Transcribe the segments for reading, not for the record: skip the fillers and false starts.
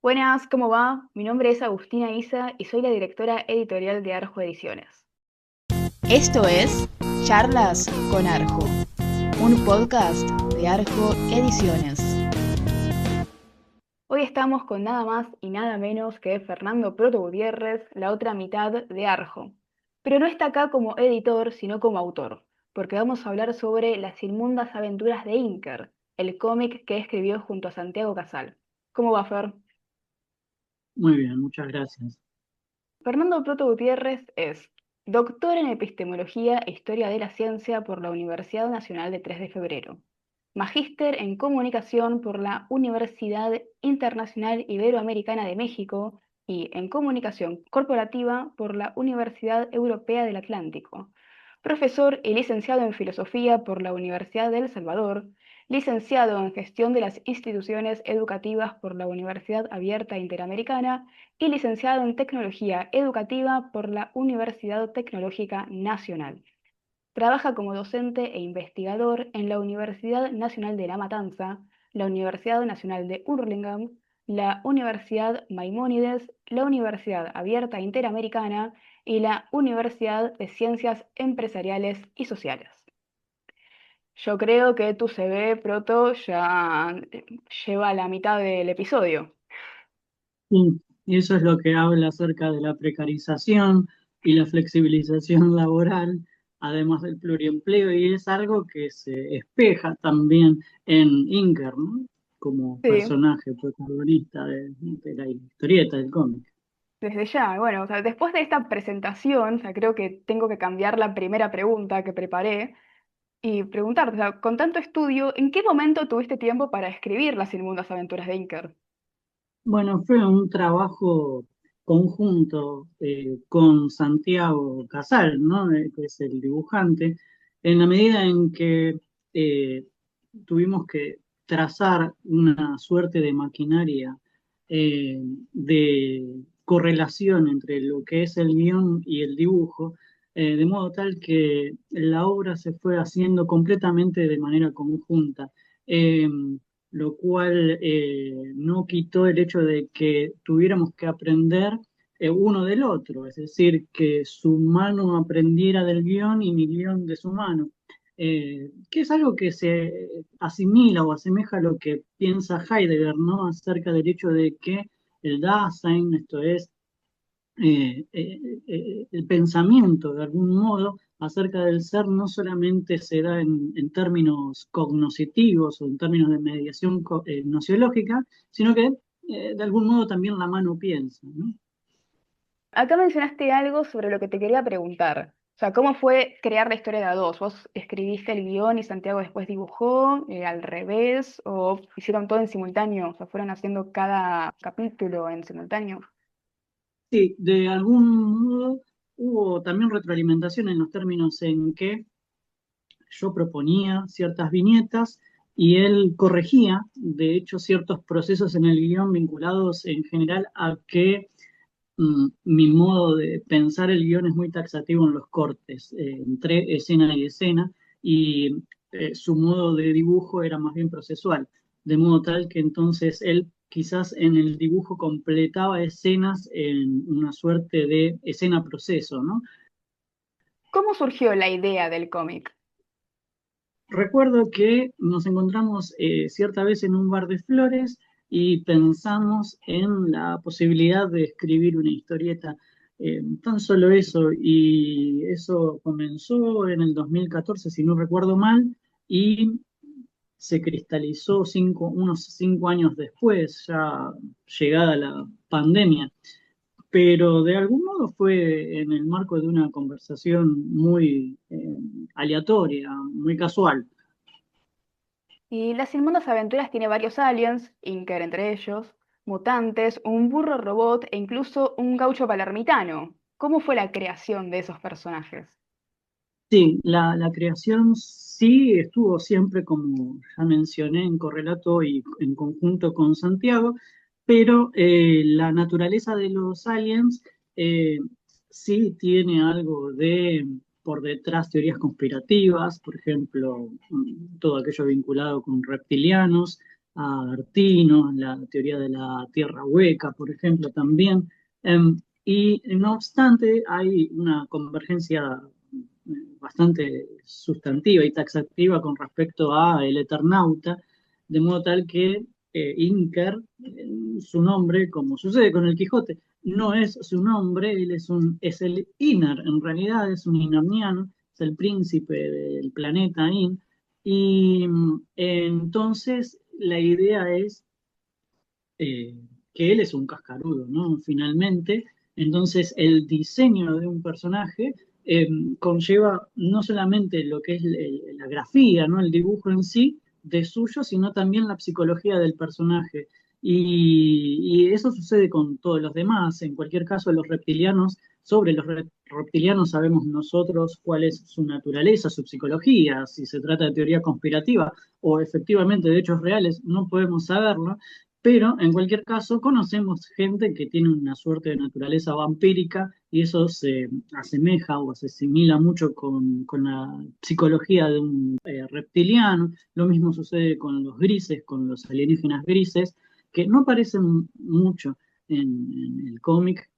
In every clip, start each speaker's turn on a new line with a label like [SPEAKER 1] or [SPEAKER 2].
[SPEAKER 1] Buenas, ¿cómo va? Mi nombre es Agustina Isa y soy la directora editorial de Arjo Ediciones.
[SPEAKER 2] Esto es Charlas con Arjo, un podcast de Arjo Ediciones.
[SPEAKER 1] Hoy estamos con nada más y nada menos que Fernando Proto Gutiérrez, la otra mitad de Arjo. Pero no está acá como editor, sino como autor, porque vamos a hablar sobre Las inmundas aventuras de Inker, el cómic que escribió junto a Santiago Casal. ¿Cómo va, Fer?
[SPEAKER 3] Muy bien, muchas gracias.
[SPEAKER 1] Fernando Proto Gutiérrez es doctor en Epistemología e Historia de la Ciencia por la Universidad Nacional de 3 de Febrero, magíster en Comunicación por la Universidad Internacional Iberoamericana de México y en Comunicación Corporativa por la Universidad Europea del Atlántico, profesor y licenciado en Filosofía por la Universidad de El Salvador, licenciado en Gestión de las Instituciones Educativas por la Universidad Abierta Interamericana y licenciado en Tecnología Educativa por la Universidad Tecnológica Nacional. Trabaja como docente e investigador en la Universidad Nacional de La Matanza, la Universidad Nacional de Hurlingham, la Universidad Maimónides, la Universidad Abierta Interamericana y la Universidad de Ciencias Empresariales y Sociales. Yo creo que tu CV, Proto, ya lleva la mitad del episodio.
[SPEAKER 3] Y eso es lo que habla acerca de la precarización y la flexibilización laboral, además del pluriempleo, y es algo que se espeja también en Inker, ¿no? Como
[SPEAKER 1] Sí,
[SPEAKER 3] personaje protagonista de la historieta del cómic.
[SPEAKER 1] desde ya. Bueno, o sea, después de esta presentación, o sea, creo que tengo que cambiar la primera pregunta que preparé y preguntarte, o sea, con tanto estudio, ¿en qué momento tuviste tiempo para escribir Las inmundas aventuras de Inker?
[SPEAKER 3] Bueno, fue un trabajo conjunto con Santiago Casal, ¿no? Que es el dibujante, en la medida en que eh, tuvimos que trazar una suerte de maquinaria de correlación entre lo que es el guión y el dibujo, de modo tal que la obra se fue haciendo completamente de manera conjunta. Lo cual no quitó el hecho de que tuviéramos que aprender uno del otro, es decir, que su mano aprendiera del guión y mi guión de su mano, que es algo que se asimila o asemeja a lo que piensa Heidegger, ¿no? Acerca del hecho de que el Dasein, esto es, el pensamiento de algún modo acerca del ser no solamente se da en términos cognoscitivos o en términos de mediación nociológica, sino que de algún modo también la mano piensa, ¿no?
[SPEAKER 1] Acá mencionaste algo sobre lo que te quería preguntar. O sea, ¿cómo fue crear la historia de a dos? ¿Vos escribiste el guión y Santiago después dibujó, al revés, o hicieron todo en simultáneo? O sea, fueron haciendo cada capítulo en simultáneo.
[SPEAKER 3] Sí, de algún modo hubo también retroalimentación en los términos en que yo proponía ciertas viñetas y él corregía, de hecho, ciertos procesos en el guión vinculados en general a que mi modo de pensar el guión es muy taxativo en los cortes, entre escena y escena, y su modo de dibujo era más bien procesual, de modo tal que entonces él quizás en el dibujo completaba escenas en una suerte de escena-proceso, ¿no?
[SPEAKER 1] ¿Cómo surgió la idea del cómic?
[SPEAKER 3] Recuerdo que nos encontramos cierta vez en un bar de flores y pensamos en la posibilidad de escribir una historieta, tan solo eso, y eso comenzó en el 2014, si no recuerdo mal, y se cristalizó unos 5 años después, ya llegada la pandemia, pero de algún modo fue en el marco de una conversación muy aleatoria, muy casual.
[SPEAKER 1] Y Las Inmundas Aventuras tiene varios aliens, Inker entre ellos, mutantes, un burro robot e incluso un gaucho palermitano. ¿Cómo fue la creación de esos personajes?
[SPEAKER 3] Sí, la creación sí estuvo siempre, como ya mencioné, en correlato y en conjunto con Santiago, pero la naturaleza de los aliens eh, sí tiene algo de por detrás teorías conspirativas, por ejemplo, todo aquello vinculado con reptilianos, a Artino, la teoría de la tierra hueca, por ejemplo, también. Y no obstante, hay una convergencia bastante sustantiva y taxativa con respecto a el Eternauta, de modo tal que Inker, su nombre, como sucede con el Quijote, no es su nombre, él es el Inner, en realidad es un Inarniano, es el príncipe del planeta In, y entonces la idea es eh, que él es un cascarudo, ¿no? Finalmente, entonces el diseño de un personaje eh, conlleva no solamente lo que es la grafía, ¿no? El dibujo en sí de suyo, sino también la psicología del personaje. Y eso sucede con todos los demás. En cualquier caso, los reptilianos, sobre los reptilianos sabemos nosotros cuál es su naturaleza, su psicología, si se trata de teoría conspirativa o efectivamente de hechos reales, no podemos saberlo, pero en cualquier caso conocemos gente que tiene una suerte de naturaleza vampírica y eso se asemeja o se asimila mucho con la psicología de un reptiliano. Lo mismo sucede con los grises, con los alienígenas grises, que no aparecen mucho en el cómic,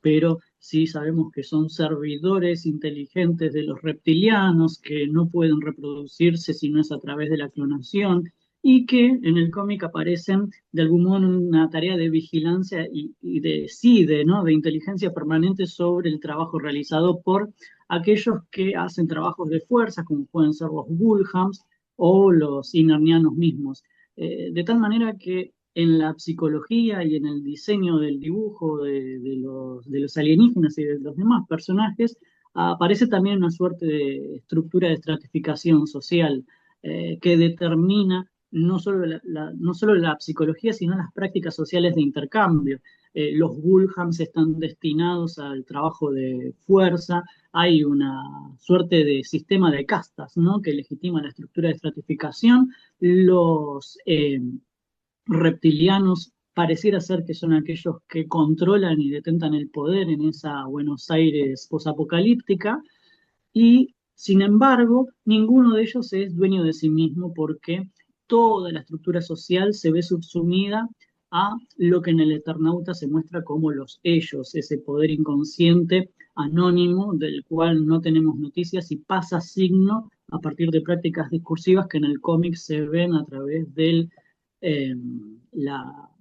[SPEAKER 3] pero sí sabemos que son servidores inteligentes de los reptilianos, que no pueden reproducirse si no es a través de la clonación, y que en el cómic aparecen de algún modo en una tarea de vigilancia y de CIDE, ¿no? De inteligencia permanente sobre el trabajo realizado por aquellos que hacen trabajos de fuerza, como pueden ser los Gulhams o los Inarnianos mismos. De tal manera que en la psicología y en el diseño del dibujo de los alienígenas y de los demás personajes, aparece también una suerte de estructura de estratificación social que determina no solo la psicología, sino las prácticas sociales de intercambio. Los Gulhams están destinados al trabajo de fuerza, hay una suerte de sistema de castas, ¿no? Que legitima la estructura de estratificación. Los reptilianos pareciera ser que son aquellos que controlan y detentan el poder en esa Buenos Aires posapocalíptica, y sin embargo, ninguno de ellos es dueño de sí mismo porque toda la estructura social se ve subsumida a lo que en el Eternauta se muestra como los ellos, ese poder inconsciente anónimo del cual no tenemos noticias y pasa signo a partir de prácticas discursivas que en el cómic se ven a través del eh,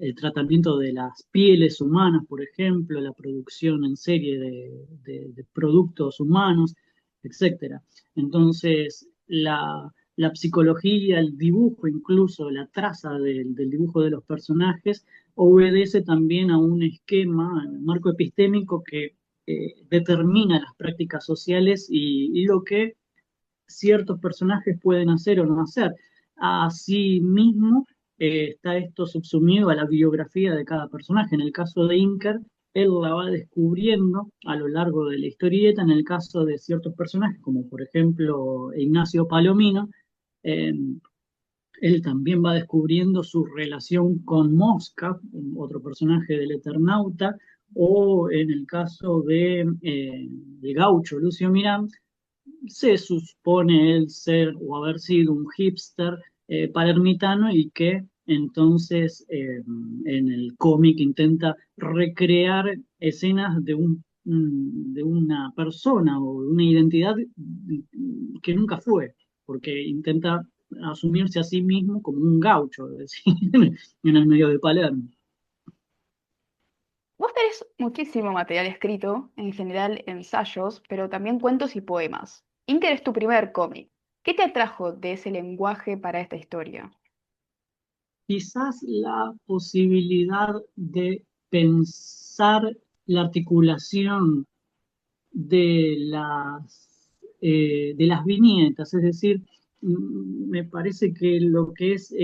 [SPEAKER 3] el tratamiento de las pieles humanas, por ejemplo, la producción en serie de productos humanos, etcétera. Entonces, la psicología, el dibujo, incluso la traza del dibujo de los personajes, obedece también a un esquema, un marco epistémico que determina las prácticas sociales y lo que ciertos personajes pueden hacer o no hacer. Asimismo, está esto subsumido a la biografía de cada personaje. En el caso de Inker, él la va descubriendo a lo largo de la historieta. En el caso de ciertos personajes, como por ejemplo Ignacio Palomino, eh, él también va descubriendo su relación con Mosca, otro personaje del Eternauta, o en el caso de Gaucho, Lucio Mirán, se supone él ser o haber sido un hipster palermitano y que entonces en el cómic intenta recrear escenas de una persona o de una identidad que nunca fue, porque intenta asumirse a sí mismo como un gaucho, es decir, en el medio de Palermo.
[SPEAKER 1] Vos tenés muchísimo material escrito, en general ensayos, pero también cuentos y poemas. Inter es tu primer cómic. ¿Qué te atrajo de ese lenguaje para esta historia?
[SPEAKER 3] Quizás la posibilidad de pensar la articulación de las viñetas, es decir, me parece que lo que es,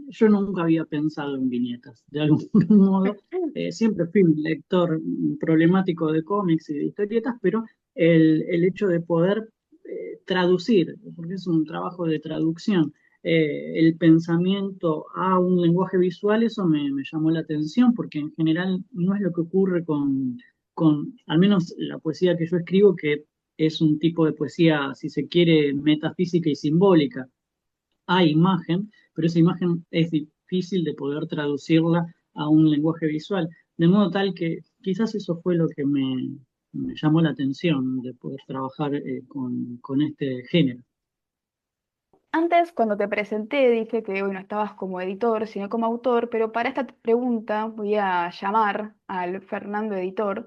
[SPEAKER 3] yo nunca había pensado en viñetas, de algún modo, siempre fui un lector problemático de cómics y de historietas, pero el hecho de poder traducir, porque es un trabajo de traducción, el pensamiento a un lenguaje visual, eso me llamó la atención, porque en general no es lo que ocurre al menos la poesía que yo escribo, que es un tipo de poesía, si se quiere, metafísica y simbólica. Hay imagen, pero esa imagen es difícil de poder traducirla a un lenguaje visual, de modo tal que quizás eso fue lo que me llamó la atención de poder trabajar con este género.
[SPEAKER 1] Antes, cuando te presenté, dije que hoy no estabas como editor, sino como autor, pero para esta pregunta voy a llamar al Fernando editor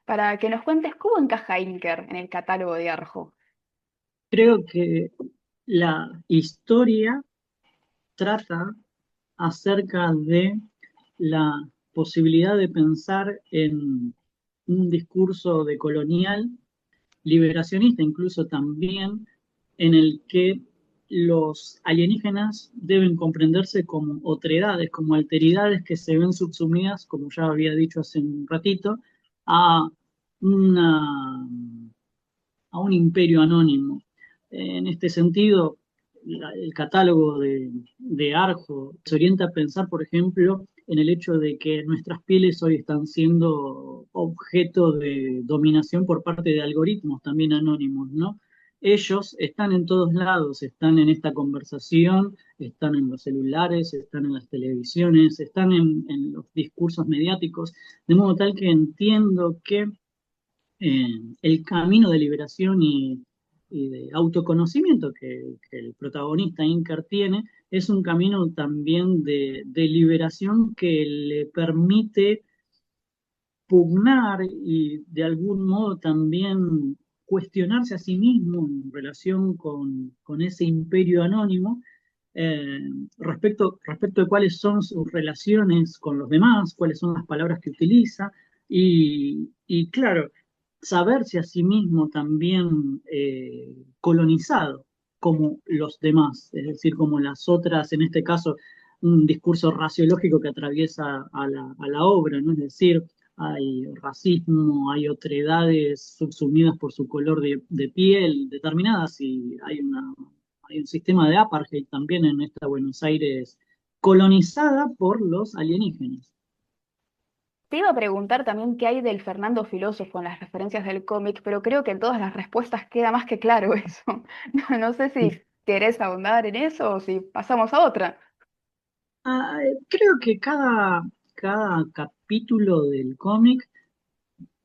[SPEAKER 1] para que nos cuentes cómo encaja Inker en el catálogo de Arjo.
[SPEAKER 3] Creo que la historia trata acerca de la posibilidad de pensar en un discurso decolonial, liberacionista incluso también, en el que los alienígenas deben comprenderse como otredades, como alteridades que se ven subsumidas, como ya había dicho hace un ratito, a una a un imperio anónimo. En este sentido, el catálogo de Arjo se orienta a pensar, por ejemplo, en el hecho de que nuestras pieles hoy están siendo objeto de dominación por parte de algoritmos también anónimos, ¿no? Ellos están en todos lados, están en esta conversación, están en los celulares, están en las televisiones, están en los discursos mediáticos, de modo tal que entiendo que el camino de liberación y de autoconocimiento que el protagonista Inker tiene es un camino también de liberación que le permite pugnar y de algún modo también cuestionarse a sí mismo en relación con ese imperio anónimo, eh, respecto de cuáles son sus relaciones con los demás, cuáles son las palabras que utiliza, y claro, saberse a sí mismo también colonizado como los demás, es decir, como las otras, en este caso, un discurso raciológico que atraviesa a la obra, ¿no? Es decir, hay racismo, hay otredades subsumidas por su color de piel determinadas y hay un sistema de apartheid también en esta Buenos Aires colonizada por los alienígenas.
[SPEAKER 1] Te iba a preguntar también qué hay del Fernando filósofo en las referencias del cómic, pero creo que en todas las respuestas queda más que claro eso. No sé si querés ahondar en eso o si pasamos a otra.
[SPEAKER 3] Creo que cada capítulo del cómic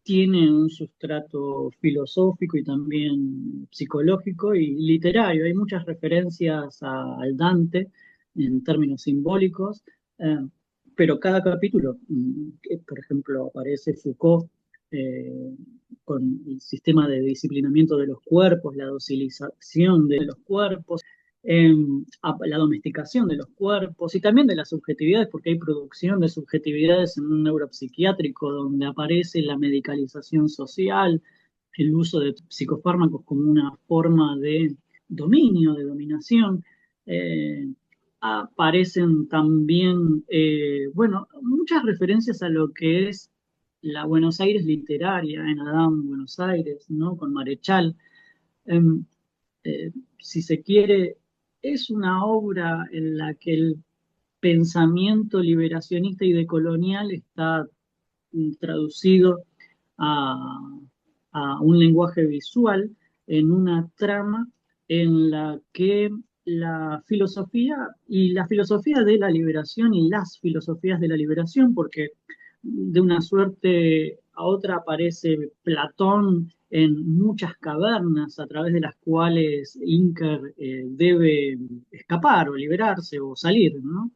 [SPEAKER 3] tiene un sustrato filosófico y también psicológico y literario. Hay muchas referencias al Dante en términos simbólicos, eh, pero cada capítulo, por ejemplo, aparece Foucault eh, con el sistema de disciplinamiento de los cuerpos, la docilización de los cuerpos, eh, la domesticación de los cuerpos y también de las subjetividades, porque hay producción de subjetividades en un neuropsiquiátrico donde aparece la medicalización social, el uso de psicofármacos como una forma de dominio, de dominación. Aparecen también, bueno, muchas referencias a lo que es la Buenos Aires literaria en Adán Buenos Aires, ¿no? Con Marechal. Em, si se quiere, es una obra en la que el pensamiento liberacionista y decolonial está traducido a, a un lenguaje visual en una trama en la que la filosofía de la liberación y las filosofías de la liberación, porque de una suerte a otra aparece Platón en muchas cavernas a través de las cuales Inker debe escapar o liberarse o salir, ¿no?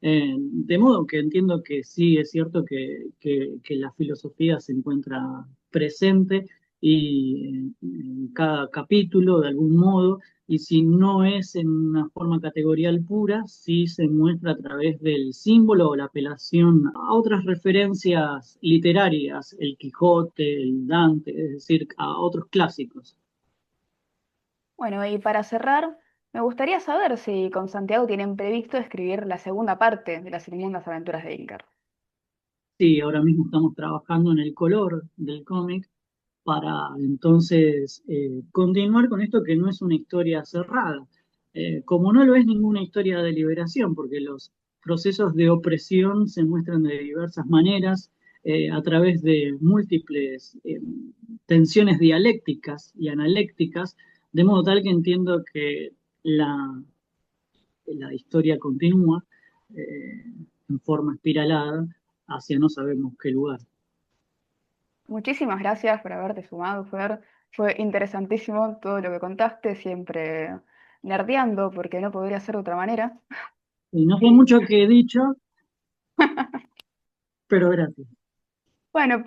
[SPEAKER 3] De modo que entiendo que sí es cierto que la filosofía se encuentra presente y en cada capítulo de algún modo, y si no es en una forma categorial pura, sí se muestra a través del símbolo o la apelación a otras referencias literarias, el Quijote, el Dante, es decir, a otros clásicos.
[SPEAKER 1] Bueno, y para cerrar, me gustaría saber si con Santiago tienen previsto escribir la segunda parte de las inmundas aventuras de Inker.
[SPEAKER 3] Sí, ahora mismo estamos trabajando en el color del cómic para entonces continuar con esto que no es una historia cerrada, como no lo es ninguna historia de liberación, porque los procesos de opresión se muestran de diversas maneras, a través de múltiples tensiones dialécticas y analécticas, de modo tal que entiendo que la la historia continúa eh, en forma espiralada hacia no sabemos qué lugar.
[SPEAKER 1] Muchísimas gracias por haberte sumado, Fer. Fue interesantísimo todo lo que contaste, siempre nerdeando, porque no podría ser de otra manera.
[SPEAKER 3] Y no fue
[SPEAKER 1] Y
[SPEAKER 3] mucho que he dicho, pero gracias.
[SPEAKER 1] bueno,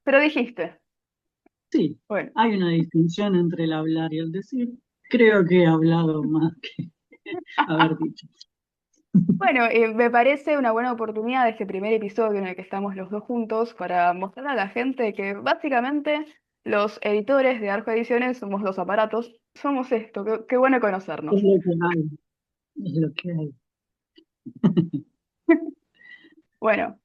[SPEAKER 1] pero dijiste.
[SPEAKER 3] Sí,
[SPEAKER 1] Bueno,
[SPEAKER 3] hay una distinción entre el hablar y el decir. Creo que he hablado más que haber dicho.
[SPEAKER 1] bueno, me parece una buena oportunidad este primer episodio en el que estamos los dos juntos para mostrar a la gente que básicamente los editores de Arco Ediciones somos los aparatos, somos esto, qué bueno
[SPEAKER 3] Es
[SPEAKER 1] conocernos.
[SPEAKER 3] lo que hay, es lo que hay.
[SPEAKER 1] Bueno,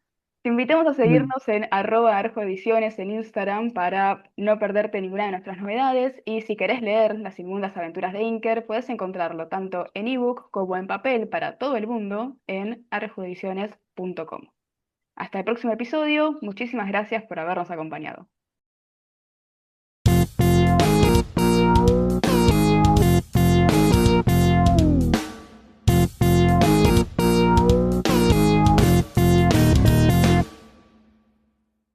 [SPEAKER 1] te invitamos a
[SPEAKER 3] Bueno,
[SPEAKER 1] seguirnos en @arjoediciones en Instagram para no perderte ninguna de nuestras novedades y si querés leer Las Inmundas Aventuras de Inker, puedes encontrarlo tanto en ebook como en papel para todo el mundo en arjoediciones.com. Hasta el próximo episodio, muchísimas gracias por habernos acompañado.